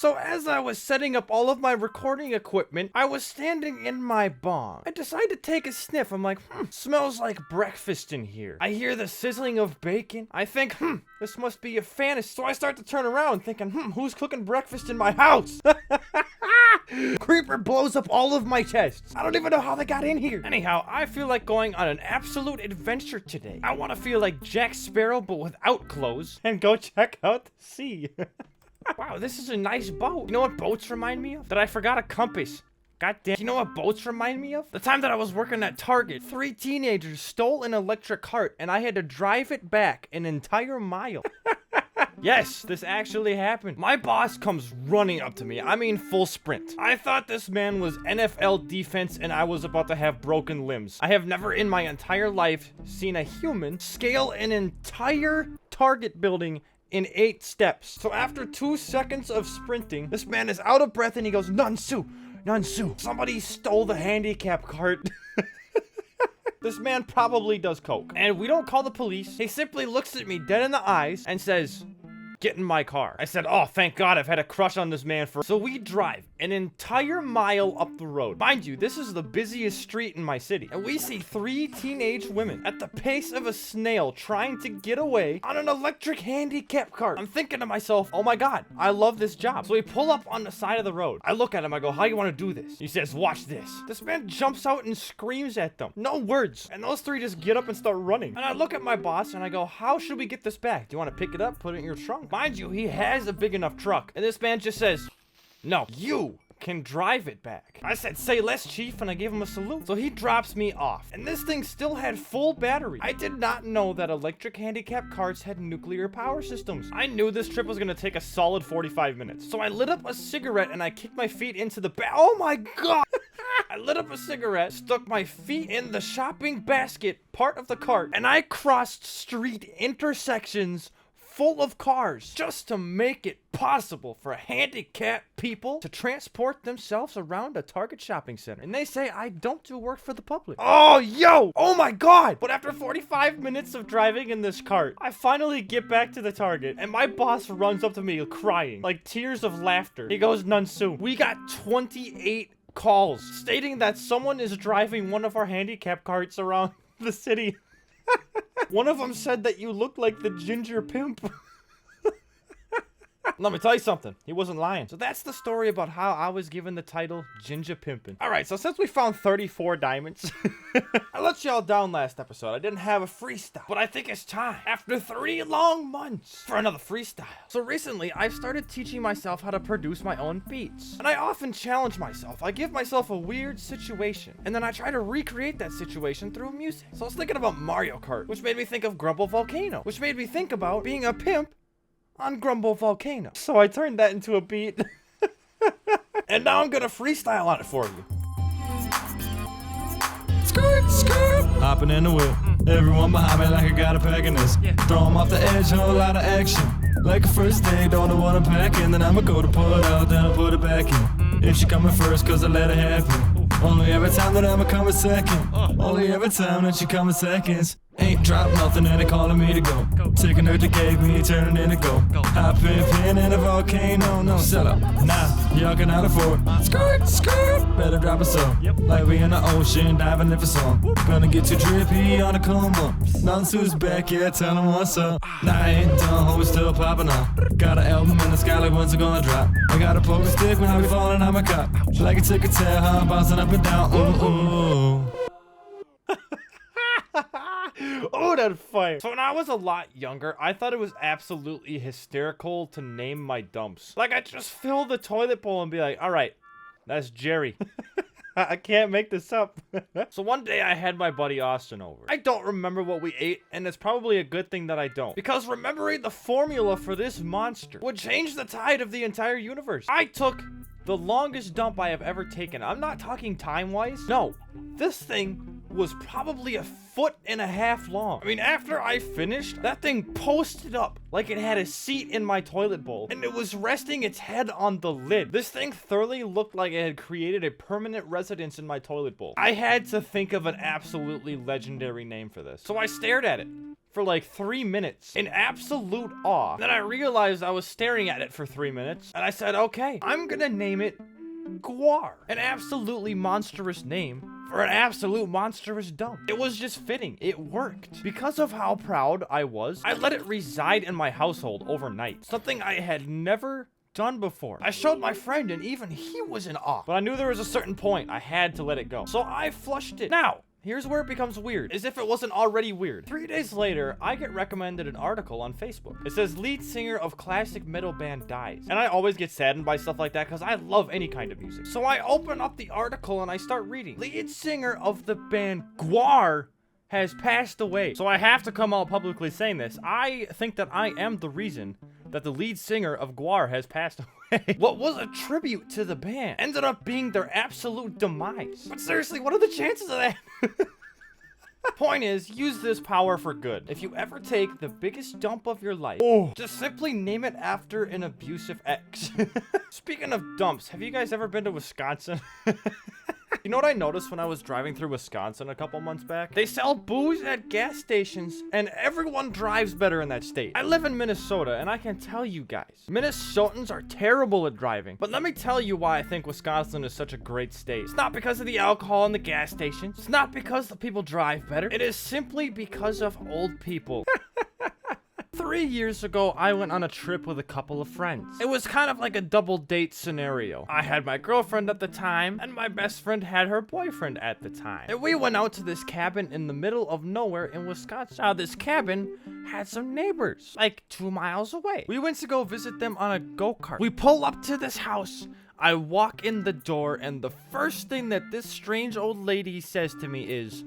So as I was setting up all of my recording equipment, I was standing in my bong. I decided to take a sniff. I'm like, smells like breakfast in here. I hear the sizzling of bacon. I think, this must be a fantasy. So I start to turn around thinking, who's cooking breakfast in my house? Creeper blows up all of my chests. I don't even know how they got in here. Anyhow, I feel like going on an absolute adventure today. I want to feel like Jack Sparrow, but without clothes, and go check out the sea. Wow, this is a nice boat. You know what boats remind me of? That I forgot a compass. God damn. You know what boats remind me of? The time that I was working at Target, 3 teenagers stole an electric cart, and I had to drive it back an entire mile. Yes, this actually happened. My boss comes running up to me. I mean, full sprint. I thought this man was NFL defense and I was about to have broken limbs. I have never in my entire life seen a human scale an entire Target building in 8 steps. So after 2 seconds of sprinting, this man is out of breath and he goes, Nunsu, Nunsu, somebody stole the handicap cart. This man probably does coke. And we don't call the police. He simply looks at me dead in the eyes and says, get in my car. I said, oh, thank God, I've had a crush on this man for... So we drive an entire mile up the road. Mind you, this is the busiest street in my city. And we see 3 teenage women at the pace of a snail trying to get away on an electric handicap cart. I'm thinking to myself, oh my God, I love this job. So we pull up on the side of the road. I look at him, I go, how you want to do this? He says, watch this. This man jumps out and screams at them. No words. And those 3 just get up and start running. And I look at my boss and I go, how should we get this back? Do you want to pick it up, put it in your trunk? Mind you, he has a big enough truck. And this man just says, no, you can drive it back. I said, say less, chief, and I gave him a salute. So he drops me off. And this thing still had full battery. I did not know that electric handicap carts had nuclear power systems. I knew this trip was gonna take a solid 45 minutes. So I lit up a cigarette and I kicked my feet into the oh my God! I lit up a cigarette, stuck my feet in the shopping basket part of the cart, and I crossed street intersections full of cars just to make it possible for handicapped people to transport themselves around a Target shopping center. And they say I don't do work for the public. Oh, yo! Oh my God! But after 45 minutes of driving in this cart, I finally get back to the Target and my boss runs up to me crying, like tears of laughter. He goes, Nunsu, we got 28 calls stating that someone is driving one of our handicap carts around the city. One of them said that you look like the ginger pimp. Let me tell you something. He wasn't lying. So that's the story about how I was given the title Ginger Pimpin'. Alright, so since we found 34 diamonds, I let y'all down last episode. I didn't have a freestyle, but I think it's time, after 3 long months, for another freestyle. So recently, I've started teaching myself how to produce my own beats. And I often challenge myself. I give myself a weird situation, and then I try to recreate that situation through music. So I was thinking about Mario Kart, which made me think of Grumble Volcano, which made me think about being a pimp on Grumble Volcano. So I turned that into a beat. And now I'm gonna freestyle on it for you. Skirt, skirt. Hopping in the whip. Everyone behind me like I got a pack in this. Throw 'em off the edge, a whole lot of action. Like a first day, don't know what I'm packing. Then I'ma go to pull it out, then I'll put it back in. If she coming first, cause I let her happen. Only every time that I'ma come a second. Only every time that she coming seconds. Ain't dropped nothing and they calling me to go. Taking her to gave me, turning into go. Hop in a volcano, no sell up. Nah, y'all cannot afford. Skirt, skirt. Better drop a song. Like we in the ocean, diving in for song. Gonna get too drippy on a come up. Nonsu's back, yeah, tell them what's up. Nah, I ain't done, we still popping on. Got an album in the sky, like when's it gonna drop? I got a poker stick when I be falling, I'm a cop. Like a ticket tail, how I'm bouncing up and down. Ooh, ooh. Oh, that's fire. So when I was a lot younger, I thought it was absolutely hysterical to name my dumps. Like, I'd just fill the toilet bowl and be like, all right, that's Jerry. I can't make this up. So one day I had my buddy Austin over. I don't remember what we ate, and it's probably a good thing that I don't. Because remembering the formula for this monster would change the tide of the entire universe. I took the longest dump I have ever taken. I'm not talking time-wise. No, this thing was probably 1.5 feet long. I mean, after I finished, that thing posted up like it had a seat in my toilet bowl, and it was resting its head on the lid. This thing thoroughly looked like it had created a permanent residence in my toilet bowl. I had to think of an absolutely legendary name for this. So I stared at it for like 3 minutes in absolute awe. Then I realized I was staring at it for 3 minutes, and I said, okay, I'm gonna name it Guar. An absolutely monstrous name for an absolute monstrous dump. It was just fitting. It worked. Because of how proud I was, I let it reside in my household overnight. Something I had never done before. I showed my friend and even he was in awe. But I knew there was a certain point I had to let it go. So I flushed it. Now, here's where it becomes weird, as if it wasn't already weird. 3 days later, I get recommended an article on Facebook. It says lead singer of classic metal band dies. And I always get saddened by stuff like that because I love any kind of music. So I open up the article and I start reading. Lead singer of the band Guar has passed away. So I have to come out publicly saying this. I think that I am the reason that the lead singer of Guar has passed away. What was a tribute to the band ended up being their absolute demise. But seriously, what are the chances of that? Point is, use this power for good. If you ever take the biggest dump of your life, just simply name it after an abusive ex. Speaking of dumps, have you guys ever been to Wisconsin? You know what I noticed when I was driving through Wisconsin a couple months back? They sell booze at gas stations, and everyone drives better in that state. I live in Minnesota, and I can tell you guys, Minnesotans are terrible at driving. But let me tell you why I think Wisconsin is such a great state. It's not because of the alcohol in the gas stations. It's not because the people drive better. It is simply because of old people. 3 years ago, I went on a trip with a couple of friends. It was kind of like a double date scenario. I had my girlfriend at the time, and my best friend had her boyfriend at the time. And we went out to this cabin in the middle of nowhere in Wisconsin. Now, this cabin had some neighbors, like 2 miles away. We went to go visit them on a go-kart. We pull up to this house. I walk in the door, and the first thing that this strange old lady says to me is,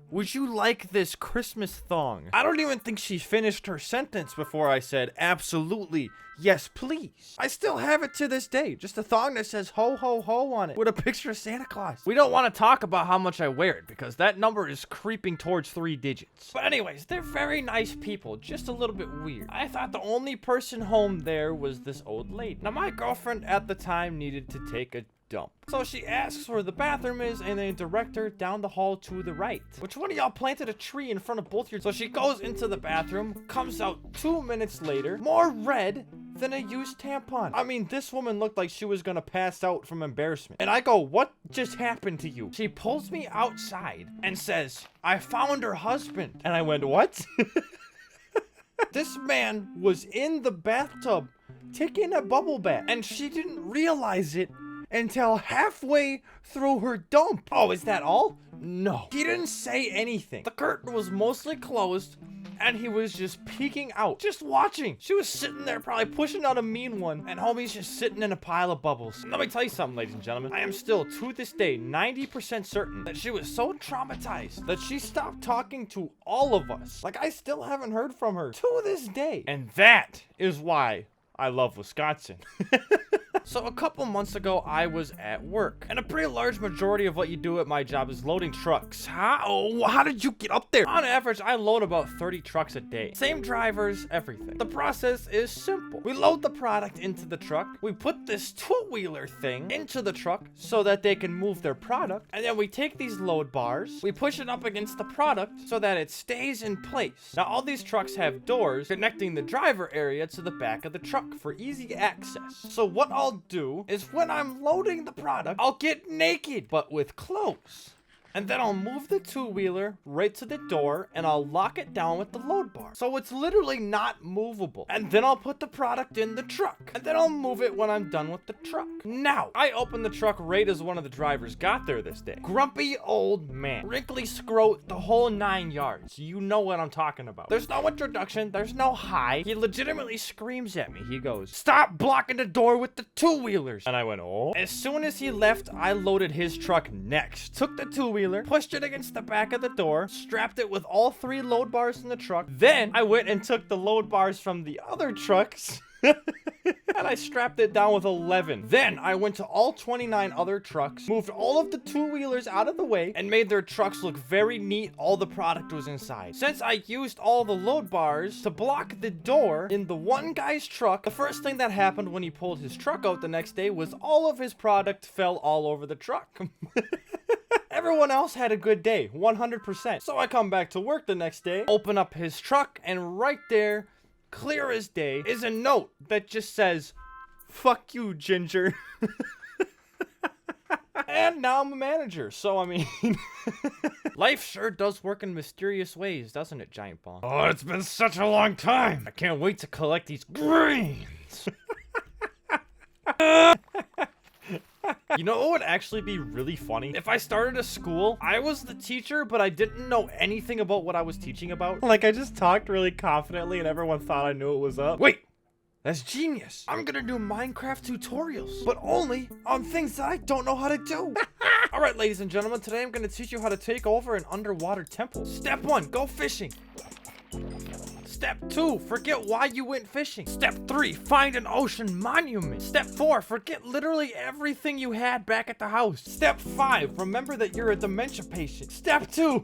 "Would you like this Christmas thong?" I don't even think she finished her sentence before I said, "Absolutely, yes, please." I still have it to this day. Just a thong that says ho ho ho on it with a picture of Santa Claus. We don't want to talk about how much I wear it because that number is creeping towards 3 digits. But anyways, they're very nice people, just a little bit weird. I thought the only person home there was this old lady. Now, my girlfriend at the time needed to take a dump. So she asks where the bathroom is and they direct her down the hall to the right. Which one of y'all planted a tree in front of both your... So she goes into the bathroom, comes out 2 minutes later, more red than a used tampon. I mean, this woman looked like she was gonna pass out from embarrassment. And I go, "What just happened to you?" She pulls me outside and says, "I found her husband." And I went, "What?" This man was in the bathtub taking a bubble bath and she didn't realize it until halfway through her dump. Oh, is that all? No. He didn't say anything. The curtain was mostly closed, and he was just peeking out, just watching. She was sitting there probably pushing out a mean one, and homie's just sitting in a pile of bubbles. And let me tell you something, ladies and gentlemen. I am still, to this day, 90% certain that she was so traumatized that she stopped talking to all of us. Like, I still haven't heard from her to this day. And that is why I love Wisconsin. So a couple months ago, I was at work, and a pretty large majority of what you do at my job is loading trucks. How did you get up there? On average, I load about 30 trucks a day. Same drivers, everything. The process is simple. We load the product into the truck, we put this two-wheeler thing into the truck so that they can move their product, and then we take these load bars, we push it up against the product so that it stays in place. Now, all these trucks have doors connecting the driver area to the back of the truck for easy access. So what I'll do is when I'm loading the product, I'll get naked, but with clothes. And then I'll move the two-wheeler right to the door and I'll lock it down with the load bar. So it's literally not movable. And then I'll put the product in the truck. And then I'll move it when I'm done with the truck. Now, I opened the truck right as one of the drivers got there this day. Grumpy old man. Wrinkly scrote, the whole 9 yards. You know what I'm talking about. There's no introduction. There's no hi. He legitimately screams at me. He goes, "Stop blocking the door with the two-wheelers." And I went, "Oh." As soon as he left, I loaded his truck next. Took the two-wheeler, pushed it against the back of the door, strapped it with all 3 load bars in the truck. Then I went and took the load bars from the other trucks and I strapped it down with 11. Then I went to all 29 other trucks, moved all of the two-wheelers out of the way, and made their trucks look very neat. All the product was inside. Since I used all the load bars to block the door in the one guy's truck, the first thing that happened when he pulled his truck out the next day was all of his product fell all over the truck. Everyone else had a good day, 100%. So I come back to work the next day, open up his truck, and right there, clear as day, is a note that just says, "Fuck you, Ginger." And now I'm a manager, so I mean, life sure does work in mysterious ways, doesn't it, Giant Ball? Oh, it's been such a long time. I can't wait to collect these grains. You know what would actually be really funny? If I started a school, I was the teacher, but I didn't know anything about what I was teaching about. Like, I just talked really confidently and everyone thought I knew what was up. Wait! That's genius. I'm gonna do Minecraft tutorials, but only on things that I don't know how to do. All right, ladies and gentlemen, today I'm gonna teach you how to take over an underwater temple. Step 1, go fishing. Step 2, forget why you went fishing. Step 3, find an ocean monument. Step 4, forget literally everything you had back at the house. Step 5, remember that you're a dementia patient. Step 2.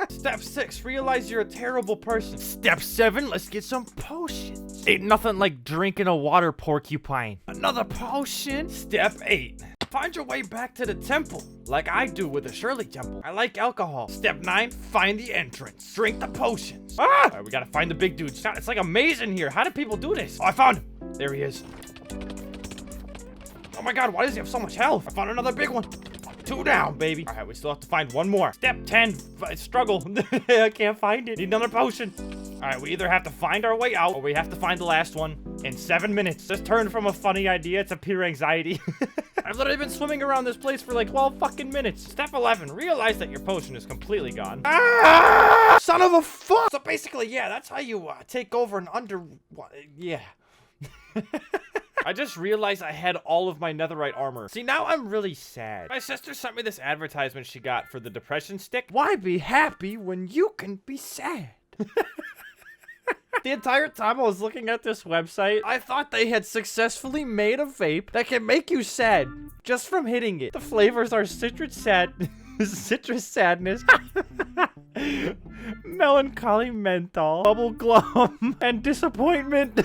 Step 6, realize you're a terrible person. Step 7, let's get some potions. Ain't nothing like drinking a water porcupine. Another potion. Step 8, find your way back to the temple, like I do with the Shirley Temple. I like alcohol. Step 9, find the entrance. Drink the potions. Ah! All right, we gotta find the big dude. It's like a maze in here. How do people do this? Oh, I found him. There he is. Oh my god, why does he have so much health? I found another big one. 2 down, baby. All right, we still have to find one more. Step 10, struggle. I can't find it. Need another potion. All right, we either have to find our way out or we have to find the last one in 7 minutes. This turned from a funny idea to pure anxiety. I've literally been swimming around this place for like 12 fucking minutes. Step 11, realize that your potion is completely gone. Ah! Son of a fuck! So basically, yeah, that's how you take over an yeah. I just realized I had all of my netherite armor. See, now I'm really sad. My sister sent me this advertisement she got for the depression stick. Why be happy when you can be sad? The entire time I was looking at this website, I thought they had successfully made a vape that can make you sad just from hitting it. The flavors are citrus sadness, melancholy menthol, bubble glum, and disappointment.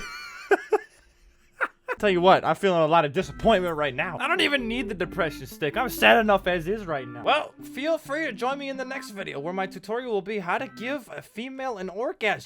Tell you what, I'm feeling a lot of disappointment right now. I don't even need the depression stick. I'm sad enough as is right now. Well, feel free to join me in the next video where my tutorial will be how to give a female an orgasm.